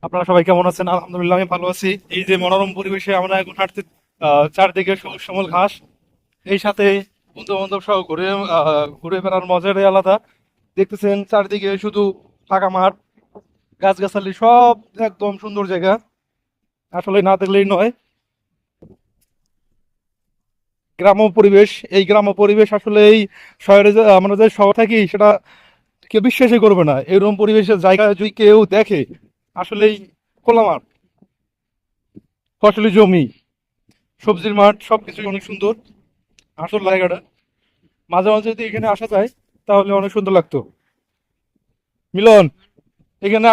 আপনারা সবাই কেমন আছেন? আলহামদুলিল্লাহ আমি ভালো আছি। এই যে মনোরম পরিবেশে আমরা এখন হাঁটতে, চারদিকে সবুজ শ্যামল ঘাস, এই সাথে বন্ধু বান্ধব সহ ঘুরে ঘুরে বেড়ার মজাটাই আলাদা। দেখতেছেন চারদিকে শুধু ফাঁকা মাঠ, গাছগাছালি, সব একদম সুন্দর জায়গা। আসলে না দেখলেই নয়। গ্রাম্য পরিবেশ, এই গ্রাম্য পরিবেশ আসলে এই শহরে যে আমরা যে শহর থাকি সেটা কেউ বিশ্বাসই করবে না। এরকম পরিবেশের জায়গা যদি কেউ দেখে, আসলেই খোলা মাঠ, ফসলি জমি, সবজির মাঠ, সবকিছু অনেক সুন্দর। আসল জায়গাটা মাঝে মাঝে যদি এখানে আসা যায় তাহলে অনেক সুন্দর লাগতো। মিলন, এখানে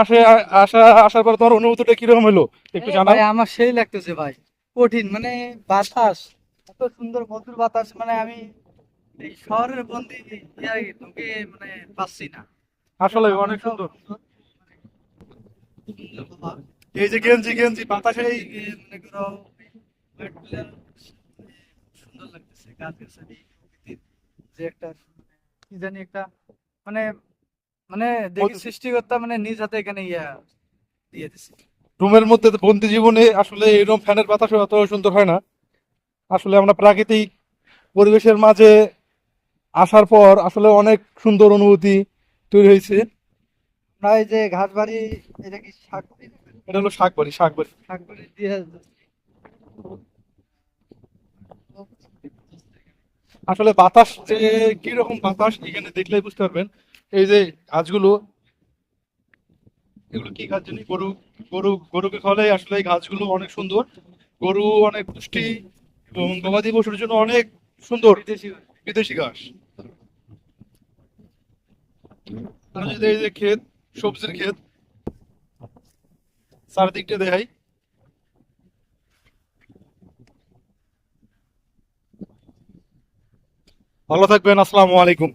আসার পর তোমার অনুভূতিটা কিরকম হলো একটু জানাও। ভাই আমার সেই লাগতেছে ভাই। কঠিন মানে বাতাস, এত সুন্দর মধুর বাতাস, মানে আমি এই শহরের বন্দি ইয়ায় ঢুকে মানে পাচ্ছি না। এটা আসলে অনেক বাতাসটাও সুন্দর। সুন্দর, মানে সুন্দর বাবা। এই যে গেঞ্জি গেঞ্জি বাতাসে চারিদিকে মনে করো white color, মানে সুন্দর লাগতেছে গাছ গাছালি প্রকৃতির যে একটা মানে কি জানি একটা মানে মানে দেখি সৃষ্টিকর্তা মানে নিজ হাতে এখানে দিয়ে দিছে। রুমের মধ্যে বন্দি জীবনে আসলে এরকম ফ্যানের বাতাস অত সুন্দর হয় না। আসলে আমরা প্রাকৃতিক পরিবেশের মাঝে আসার পর আসলে অনেক সুন্দর অনুভূতি তৈরি হয়েছে। না এই যে ঘাস বাড়ি, এটা কি শাক বাড়ি না? এটা হলো শাকবাড়ি, শাকবাড়ি। শাক বাড়ি দিয়ে আসলে বাতাস যে কিরকম বাতাস এখানে দেখলেই বুঝতে পারবেন। এই যে গাছগুলো, এগুলো কি গাছ জানি, গরুকে খাওয়ালে আসলে এই গাছগুলো অনেক সুন্দর। গরু অনেক পুষ্টি এবং গবাদি পশুর জন্য অনেক সুন্দর বিদেশি বাড়ি। বিদেশি ঘাস। আর যদি এই যে ক্ষেত, সবজির ক্ষেত, চারদিকটা দেখাই। ভালো থাকবেন, আসসালামু আলাইকুম।